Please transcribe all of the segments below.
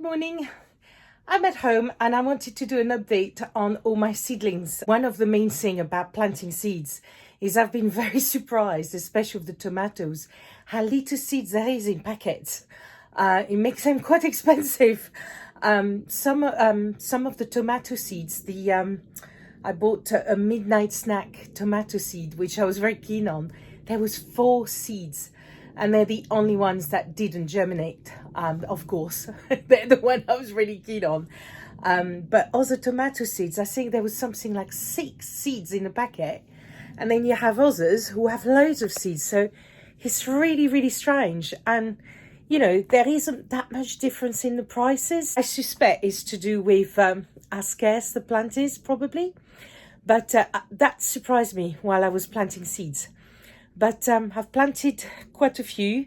morning. I'm at home and I wanted to do an update on all my seedlings. One of the main things about planting seeds is I've been very surprised, especially with the tomatoes, how little seeds there is in packets. It makes them quite expensive. Some of the tomato seeds, I bought a midnight snack tomato seed, which I was very keen on. There was 4 seeds. And they're the only ones that didn't germinate, of course. They're the one I was really keen on. But other tomato seeds, I think there was something like 6 seeds in a packet. And then you have others who have loads of seeds. So it's really, really strange. And, you know, there isn't that much difference in the prices. I suspect it's to do with how scarce the plant is, probably. But that surprised me while I was planting seeds. But I've planted quite a few.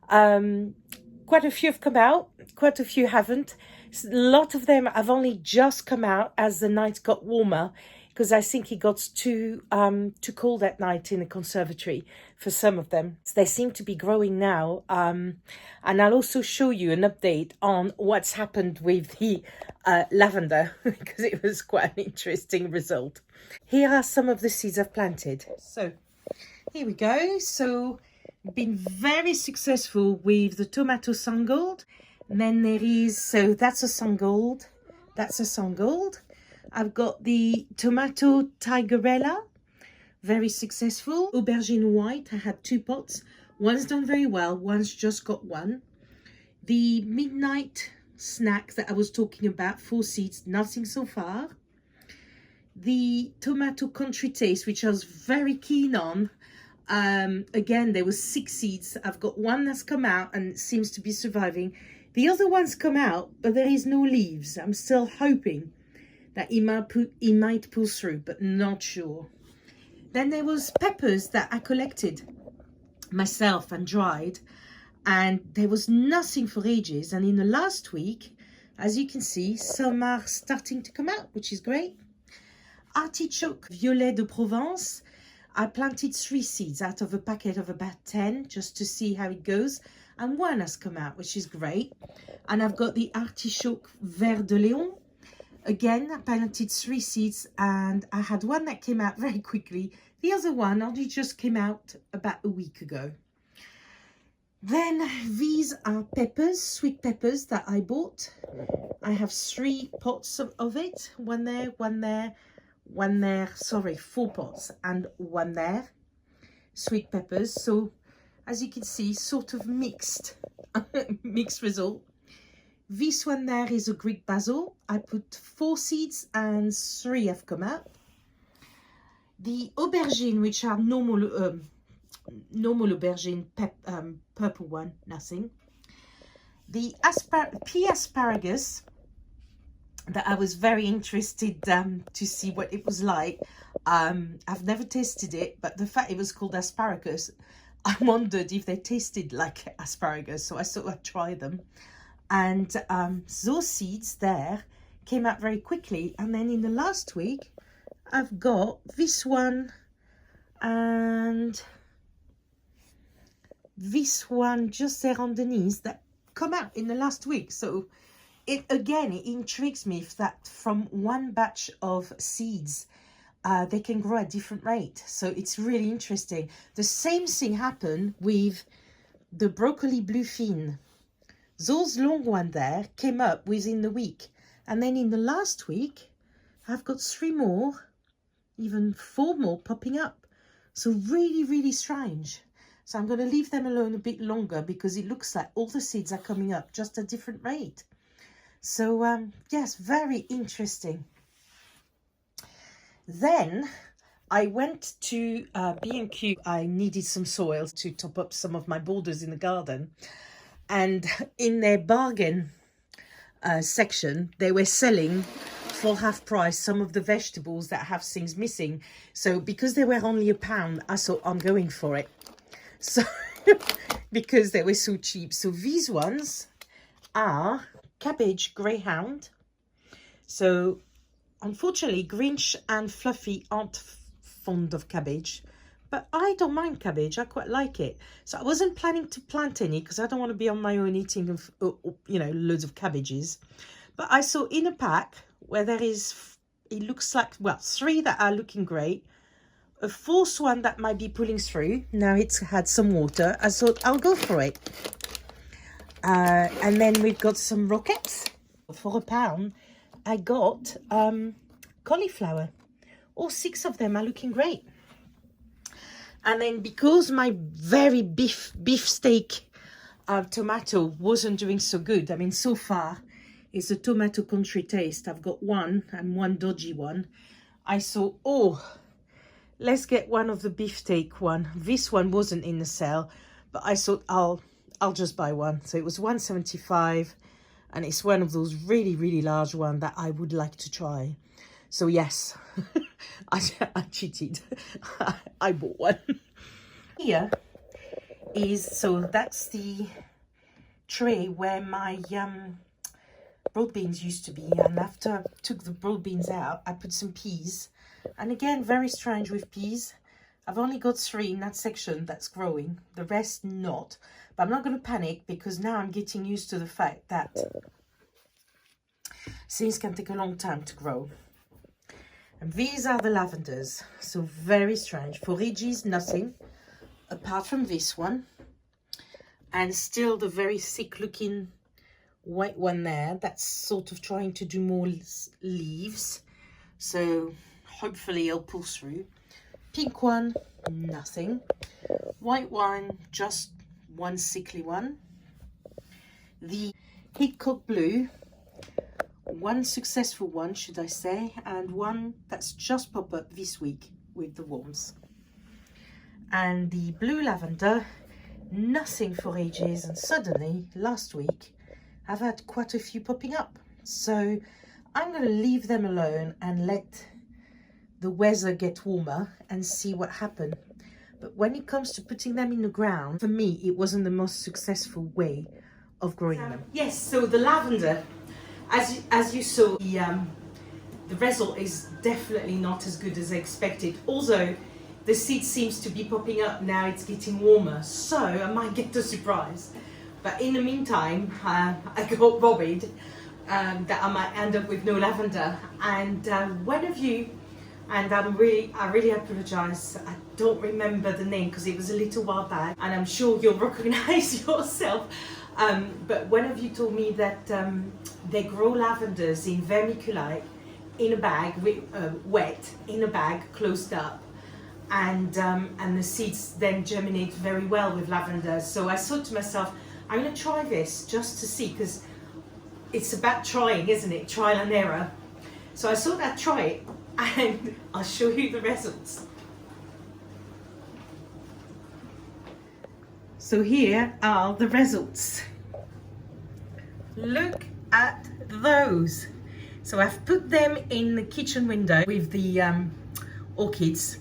Quite a few have come out, quite a few haven't. A lot of them have only just come out as the night got warmer, because I think it got too cold that night in the conservatory for some of them. So they seem to be growing now. And I'll also show you an update on what's happened with the lavender, because it was quite an interesting result. Here are some of the seeds I've planted. So here we go. So been very successful with the tomato sangold. And then there is, so that's a sangold. That's a sangold. I've got the tomato tigerella, very successful. Aubergine white, I had 2 pots. One's done very well, one's just got 1. The midnight snack that I was talking about, 4 seeds, nothing so far. The tomato country taste, which I was very keen on. Again, there was 6 seeds. I've got 1 that's come out and it seems to be surviving. The other one's come out, but there is no leaves. I'm still hoping that he might pull through, but not sure. Then there was peppers that I collected myself and dried, and there was nothing for ages. And in the last week, as you can see, some are starting to come out, which is great. Artichoke violet de Provence. I planted 3 seeds out of a packet of about 10 just to see how it goes, and 1 has come out, which is great. And I've got the artichoke vert de Léon. Again, I planted 3 seeds and I had 1 that came out very quickly. The other one only just came out about a week ago. Then these are peppers, sweet peppers that I bought. I have 3 pots of it. 1 there, 1 there. 1 there, sorry, 4 pots and 1 there. Sweet peppers. So as you can see, sort of mixed result. This one there is a Greek basil. I put 4 seeds and 3 have come out. The aubergine, which are normal aubergine, purple one, nothing. The pea asparagus, that I was very interested to see what it was like. I've never tasted it, but the fact it was called asparagus, I wondered if they tasted like asparagus, so I thought I'd try them. And those seeds there came out very quickly. And then in the last week, I've got this one and this one just there underneath that come out in the last week. So it intrigues me that from 1 batch of seeds, they can grow at different rate. So it's really interesting. The same thing happened with the broccoli bluefin. Those long one there came up within the week. And then in the last week, I've got 3 more, even 4 more popping up. So really, really strange. So I'm going to leave them alone a bit longer because it looks like all the seeds are coming up just at different rate. So, yes, very interesting. Then I went to B&Q. I needed some soil to top up some of my borders in the garden. And in their bargain section, they were selling for half price some of the vegetables that have things missing. So because they were only £1, I thought I'm going for it. So because they were so cheap. So these ones are cabbage greyhound. So unfortunately, Grinch and Fluffy aren't fond of cabbage, but I don't mind cabbage. I quite like it. So I wasn't planning to plant any because I don't want to be on my own eating of, you know, loads of cabbages. But I saw in a pack where there is, it looks like, well, 3 that are looking great. A 4th one that might be pulling through. Now it's had some water. I thought I'll go for it. And then we've got some rockets. For £1, I got cauliflower. All 6 of them are looking great. And then because my very beefsteak tomato wasn't doing so good, I mean, so far it's a tomato country taste. I've got 1 and 1 dodgy one. I thought, oh, let's get one of the beefsteak one. This one wasn't in the sale, but I thought I'll just buy one. So it was £1.75, and it's one of those really, really large ones that I would like to try. So yes, I cheated. I bought one. Here is, so that's the tray where my broad beans used to be. And after I took the broad beans out, I put some peas. And again, very strange with peas. I've only got 3 in that section that's growing. The rest not. But I'm not going to panic because now I'm getting used to the fact that things can take a long time to grow. And these are the lavenders, so very strange. For ages, nothing, apart from this one. And still the very thick looking white one there, that's sort of trying to do more leaves. So hopefully it'll pull through. Pink one, nothing. White one, just one sickly one. The Hitchcock blue, one successful one, should I say, and one that's just popped up this week with the worms. And the blue lavender, nothing for ages, and suddenly last week I've had quite a few popping up. So I'm going to leave them alone and let the weather get warmer and see what happens. But when it comes to putting them in the ground, for me it wasn't the most successful way of growing them. Yes, so the lavender, as you saw, the result is definitely not as good as I expected. Although the seed seems to be popping up now, it's getting warmer, so I might get a surprise. But in the meantime, I got worried that I might end up with no lavender. And one of you, and I really apologize, I don't remember the name because it was a little while back, and I'm sure you'll recognize yourself. But one of you told me that they grow lavenders in vermiculite in a bag, wet in a bag, closed up, and the seeds then germinate very well with lavender. So I thought to myself, I'm going to try this just to see, because it's about trying, isn't it? Trial and error. So I thought I'd try it, and I'll show you the results. So here are the results. Look at those. So I've put them in the kitchen window with the orchids.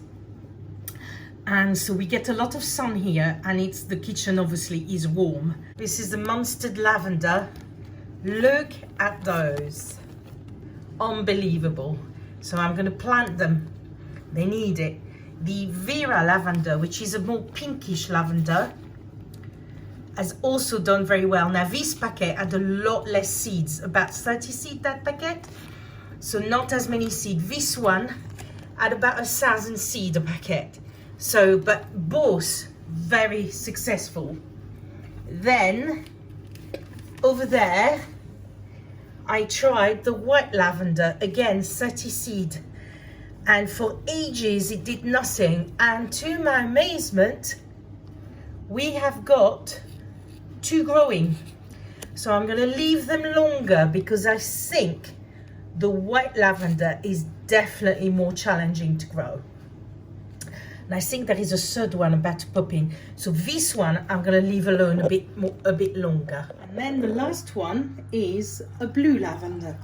And so we get a lot of sun here, and it's the kitchen obviously is warm. This is the monstered lavender. Look at those. Unbelievable. So I'm going to plant them. They need it. The Vera lavender, which is a more pinkish lavender, has also done very well. Now this packet had a lot less seeds, about 30 seeds that packet. So not as many seeds. This one had about 1,000 seeds a packet. So, but both very successful. Then over there, I tried the white lavender, again 30 seed, and for ages it did nothing. And to my amazement, we have got 2 growing. So I'm going to leave them longer because I think the white lavender is definitely more challenging to grow. And I think there is a third one about to pop in. So this one I'm going to leave alone a bit longer. And then the last one is a blue lavender.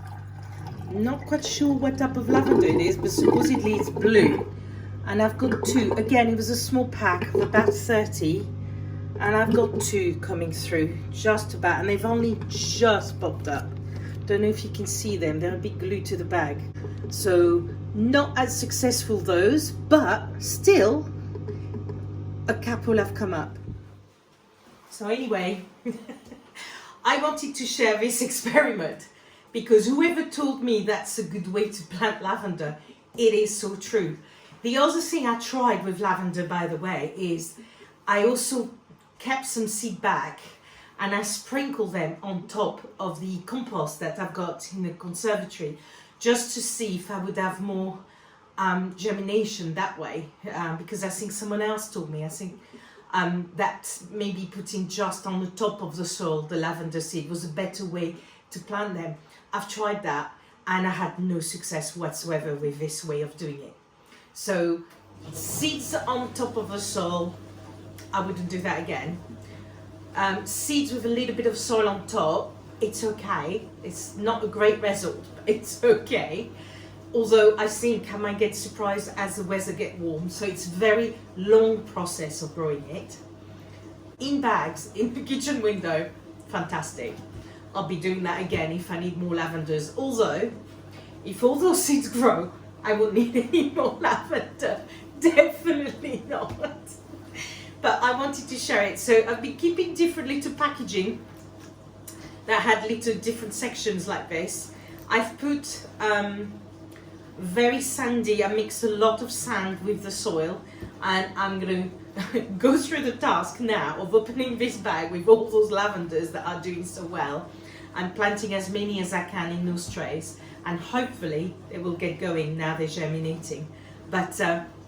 Not quite sure what type of lavender it is, but supposedly it's blue. And I've got 2. Again, it was a small pack of about 30. And I've got 2 coming through, just about. And they've only just popped up. Don't know if you can see them. They're a bit glued to the bag. So not as successful those, but still a couple have come up. So anyway, I wanted to share this experiment because whoever told me that's a good way to plant lavender, it is so true. The other thing I tried with lavender, by the way, is I also kept some seed back and I sprinkled them on top of the compost that I've got in the conservatory, just to see if I would have more germination that way, because I think someone else told me, I think that maybe putting just on the top of the soil the lavender seed was a better way to plant them. I've tried that and I had no success whatsoever with this way of doing it. So seeds on top of the soil, I wouldn't do that again. Seeds with a little bit of soil on top, it's okay. It's not a great result, but it's okay. Although I think I might get surprised as the weather gets warm. So it's a very long process of growing it. In bags, in the kitchen window, fantastic. I'll be doing that again if I need more lavenders. Although, if all those seeds grow, I won't need any more lavender. Definitely not. But I wanted to share it. So I've been keeping different little packaging that had little different sections like this. I've put very sandy, I mix a lot of sand with the soil, and I'm going to go through the task now of opening this bag with all those lavenders that are doing so well. I'm planting as many as I can in those trays, and hopefully they will get going now they're germinating. But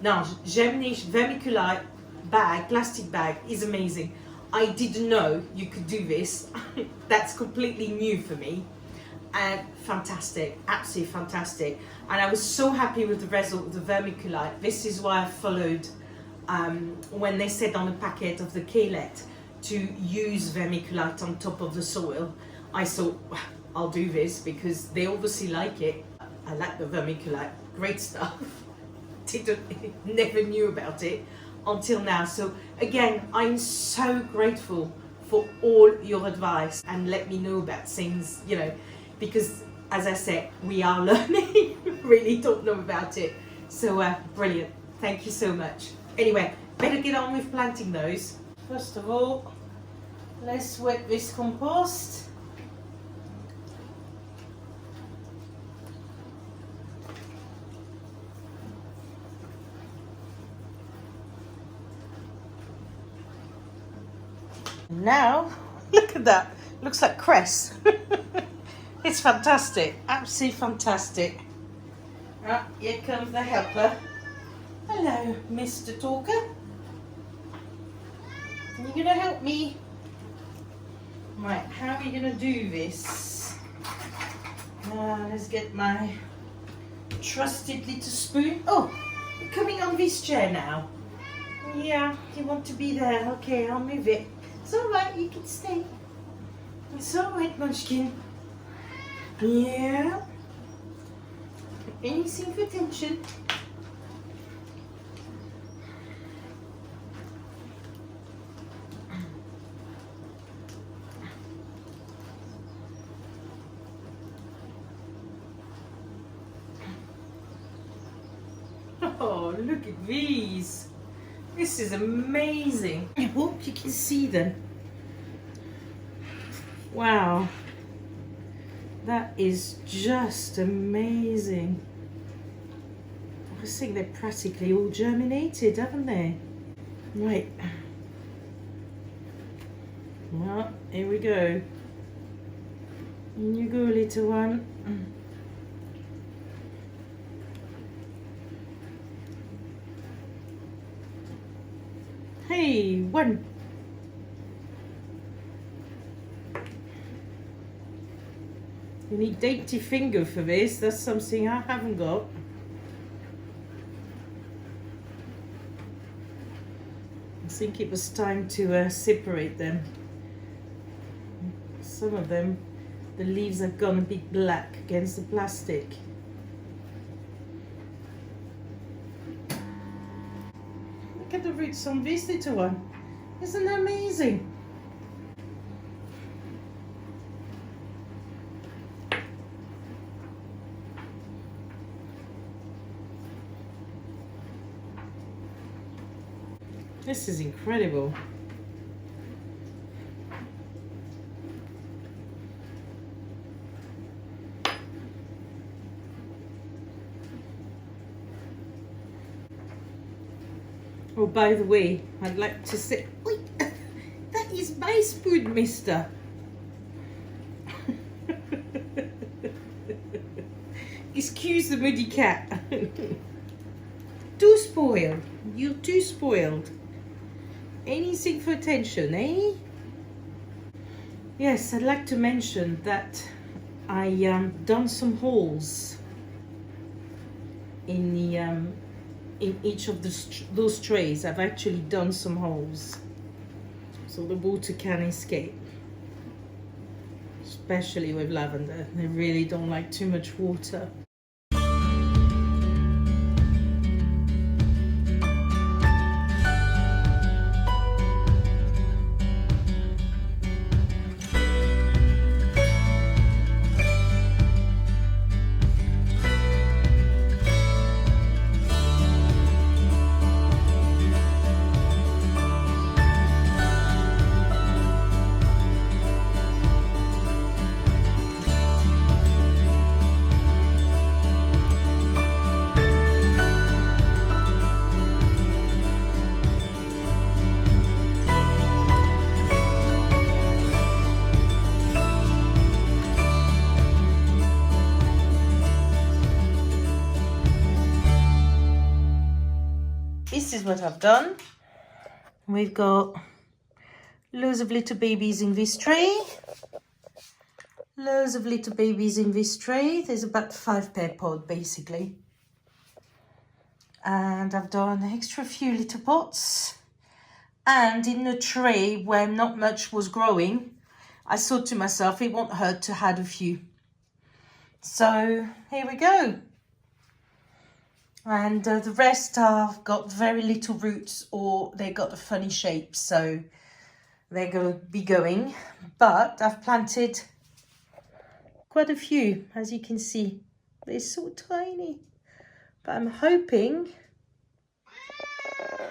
no, germination, vermiculite bag, plastic bag is amazing. I didn't know you could do this. That's completely new for me. And fantastic, absolutely fantastic. And I was so happy with the result of the vermiculite. This is why I followed when they said on the packet of the Kaylet to use vermiculite on top of the soil. I thought, I'll do this because they obviously like it. I like the vermiculite, great stuff. Never knew about it until now. So again, I'm so grateful for all your advice and let me know about things, you know, because as I said, we are learning, really don't know about it. So brilliant, thank you so much. Anyway, better get on with planting those. First of all, let's wet this compost. Now, look at that, looks like cress. It's fantastic, absolutely fantastic. Ah, here comes the helper. Hello, Mr. Talker. Are you gonna help me? Right, how are you gonna do this? Let's get my trusted little spoon. Oh, you're coming on this chair now. Yeah, you want to be there. Okay, I'll move it. It's alright, you can stay. It's alright, Munchkin. Yeah. Anything for attention. Oh, look at these. This is amazing. I hope you can see them. Wow. That is just amazing. I think they're practically all germinated, haven't they? Right. Well, here we go. In you go, little one. Hey, one. You need dainty finger for this. That's something I haven't got. I think it was time to separate them. Some of them, the leaves have gone a bit black against the plastic. Look at the roots on this little one. Isn't that amazing? This is incredible. Oh, by the way, I'd like to say, wait, that is my spoon, mister. Excuse the moody cat. Too spoiled. You're too spoiled. Anything for attention, eh? Yes, I'd like to mention that I done some holes in the in each of those trays. I've actually done some holes so the water can escape, especially with lavender. They really don't like too much water. This is what I've done. We've got loads of little babies in this tray. Loads of little babies in this tray. There's about 5 per pod basically. And I've done extra few little pots. And in the tray where not much was growing, I thought to myself it won't hurt to add a few. So here we go. And the rest have got very little roots, or they got a funny shape, so they're going to be going. But I've planted quite a few, as you can see. They're so tiny, but I'm hoping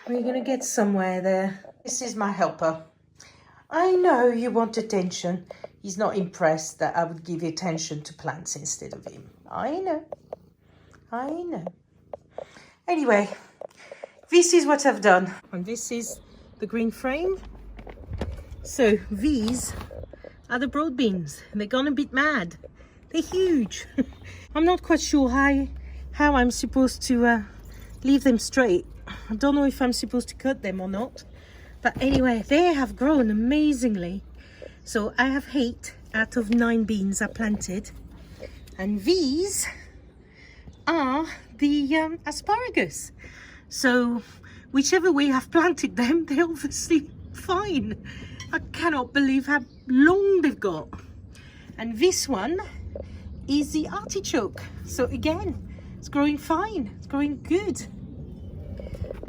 we're going to get somewhere there. This is my helper. I know you want attention. He's not impressed that I would give attention to plants instead of him. I know. Anyway, this is what I've done. And this is the green frame. So these are the broad beans. They're gone a bit mad. They're huge. I'm not quite sure how I'm supposed to leave them straight. I don't know if I'm supposed to cut them or not. But anyway, they have grown amazingly. So I have 8 out of 9 beans I planted. And these are the asparagus. So whichever way I've planted them, they're obviously fine. I cannot believe how long they've got. And this one is the artichoke. So again, it's growing fine. It's growing good.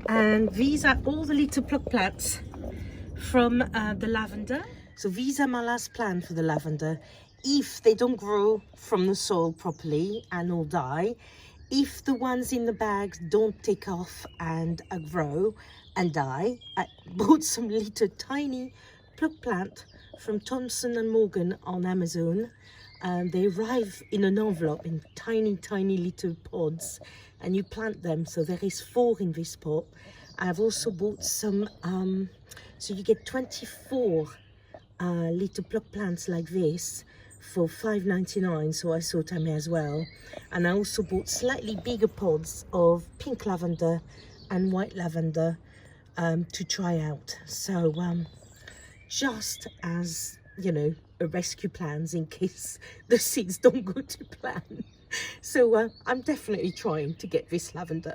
And these are all the little pluck plants from the lavender. So these are my last plan for the lavender. If they don't grow from the soil properly and all die, if the ones in the bags don't take off and grow and die, I bought some little tiny pluck plant from Thompson and Morgan on Amazon. They arrive in an envelope in tiny little pods, and you plant them. So there is 4 in this pot. I've also bought some, so you get 24 little pluck plants like this for $5.99, so I thought I may as well. And I also bought slightly bigger pods of pink lavender and white lavender to try out. So just as, you know, a rescue plans in case the seeds don't go to plan. So I'm definitely trying to get this lavender.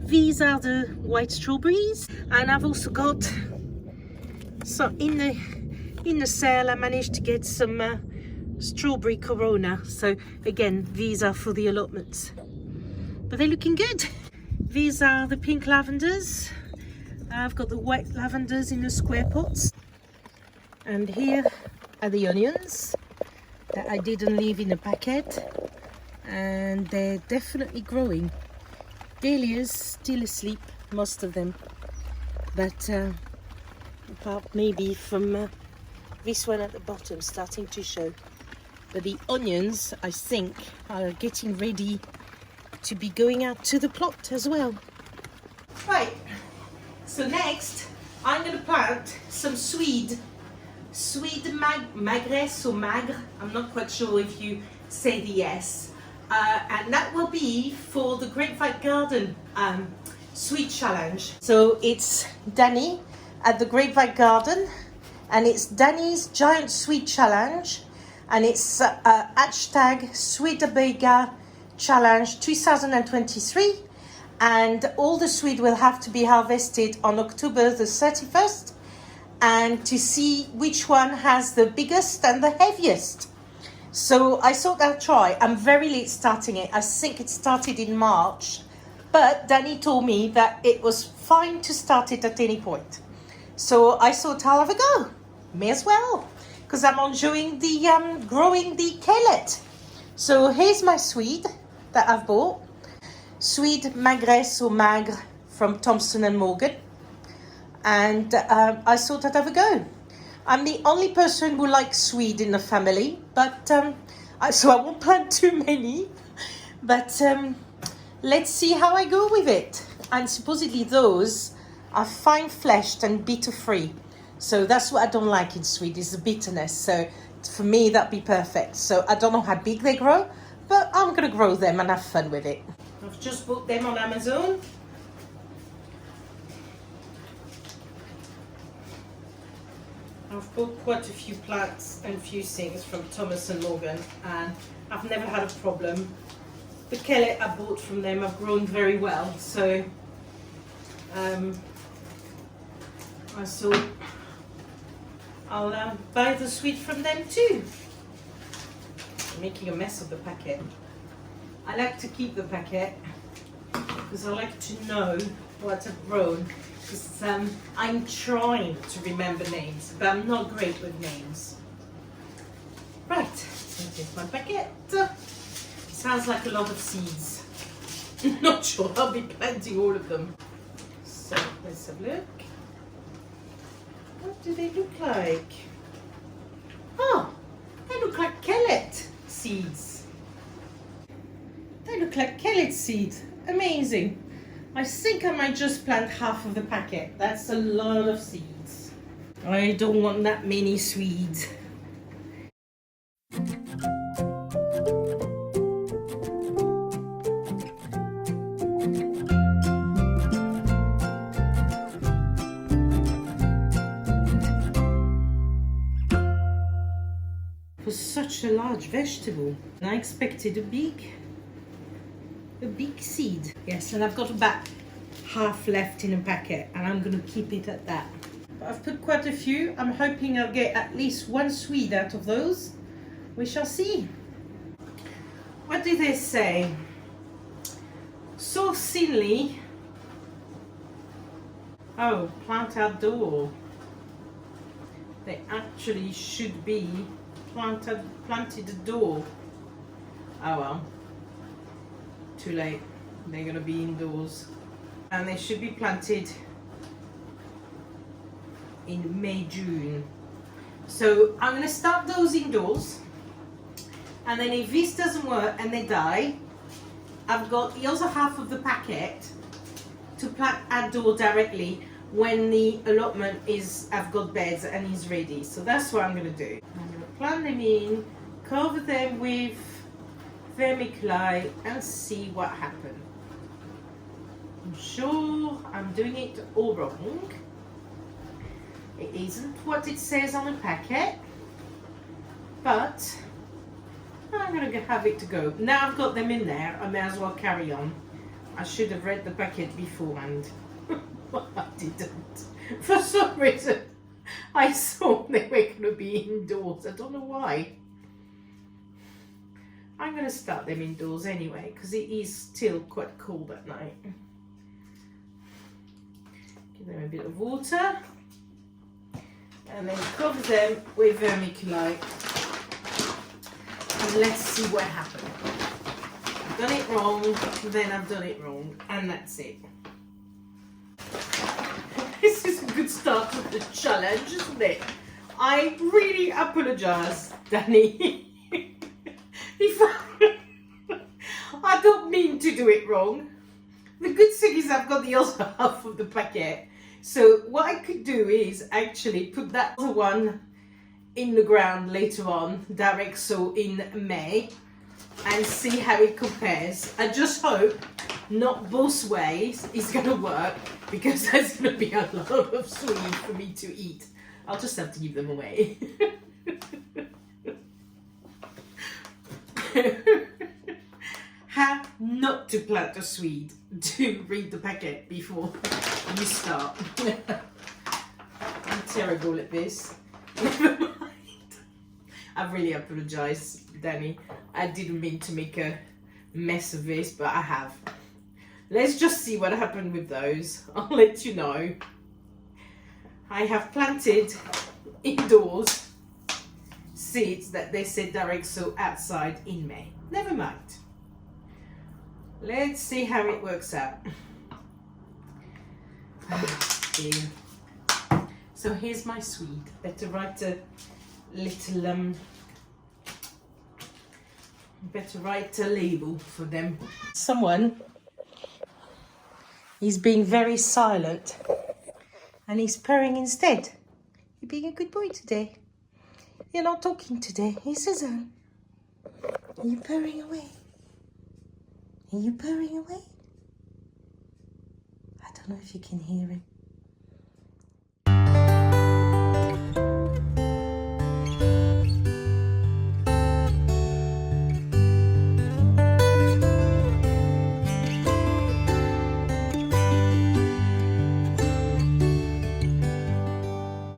These are the white strawberries, and I've also got, so in the sale I managed to get some strawberry corona. So again, these are for the allotments, but they're looking good. These are the pink lavenders. I've got the white lavenders in the square pots, and here are the onions that I didn't leave in a packet, and they're definitely growing. Dahlia's still asleep, most of them. But apart maybe from this one at the bottom starting to show. But the onions, I think, are getting ready to be going out to the plot as well. Right, so next I'm going to plant some Swede magresse or magre. I'm not quite sure if you say the S. And that will be for the Grapevine Garden Swede Challenge. So it's Danny at the Grapevine Garden, and it's Danny's Giant Swede Challenge, and it's hashtag Swede Challenge 2023, and all the Swede will have to be harvested on October the 31st, and to see which one has the biggest and the heaviest. So I thought I'll try. I'm very late starting it. I think it started in March, but Danny told me that it was fine to start it at any point. So I thought I'll have a go. May as well, because I'm enjoying the growing the kellet. So here's my Swede that I've bought. Swede magresse or magre from Thompson & Morgan. And I thought I'd have a go. I'm the only person who likes Swede in the family, but so I won't plant too many. But let's see how I go with it. And supposedly those are fine-fleshed and bitter-free. So that's what I don't like in Swede, is the bitterness. So for me, that'd be perfect. So I don't know how big they grow, but I'm going to grow them and have fun with it. I've just bought them on Amazon. I've bought quite a few plants and a few things from Thomas & Morgan, and I've never had a problem. The kellet I bought from them have grown very well, so I thought I'll buy the Swede from them too. I'm making a mess of the packet. I like to keep the packet because I like to know what I've grown. Because I'm trying to remember names, but I'm not great with names. Right, here's my packet. Sounds like a lot of seeds. Not sure I'll be planting all of them. So let's have a look. What do they look like? Oh, they look like kellet seeds. They look like kellet seeds. Amazing. I think I might just plant half of the packet. That's a lot of seeds. I don't want that many Swedes. For such a large vegetable, I expected a big seed. Yes, and I've got about half left in a packet, and I'm going to keep it at that. But I've put quite a few. I'm hoping I'll get at least one Swede out of those. We shall see. What do they say? So thinly. Oh, plant outdoor. They actually should be planted outdoor. Oh well. Too late. They're going to be indoors, and they should be planted in May, June. So I'm going to start those indoors, and then if this doesn't work and they die, I've got the other half of the packet to plant outdoor directly when the allotment I've got beds and is ready. So that's what I'm going to do. I'm going to plant them in, cover them with Vermiculite, and see what happens. I'm sure I'm doing it all wrong. It isn't what it says on the packet, but I'm going to have it to go. Now I've got them in there, I may as well carry on. I should have read the packet beforehand. But I didn't. For some reason, I thought they were going to be indoors. I don't know why. I'm going to start them indoors anyway, because it is still quite cold at night. Give them a bit of water, and then cover them with vermiculite, and let's see what happens. I've done it wrong, then I've done it wrong, and that's it. start of the challenge, isn't it? I really apologize, Danny. If I don't mean to do it wrong. The good thing is I've got the other half of the packet. So what I could do is actually put that other one in the ground later on, direct sow in May, and see how it compares. I just hope not both ways is going to work, because there's going to be a lot of Swede for me to eat. I'll just have to give them away. How not to plant a Swede. Do read the packet before you start. I'm terrible at this. Never mind. I really apologize, Danny. I didn't mean to make a mess of this, but I have. Let's just see what happened with those. I'll let you know. I have planted indoors seeds that they said direct sow outside in May. Never mind. Let's see how it works out. So here's my Swede. Better write a little better write a label for them. Someone is being very silent and he's purring instead. You're being a good boy today. You're not talking today, is it? Are you purring away? Are you purring away? I don't know if you can hear him.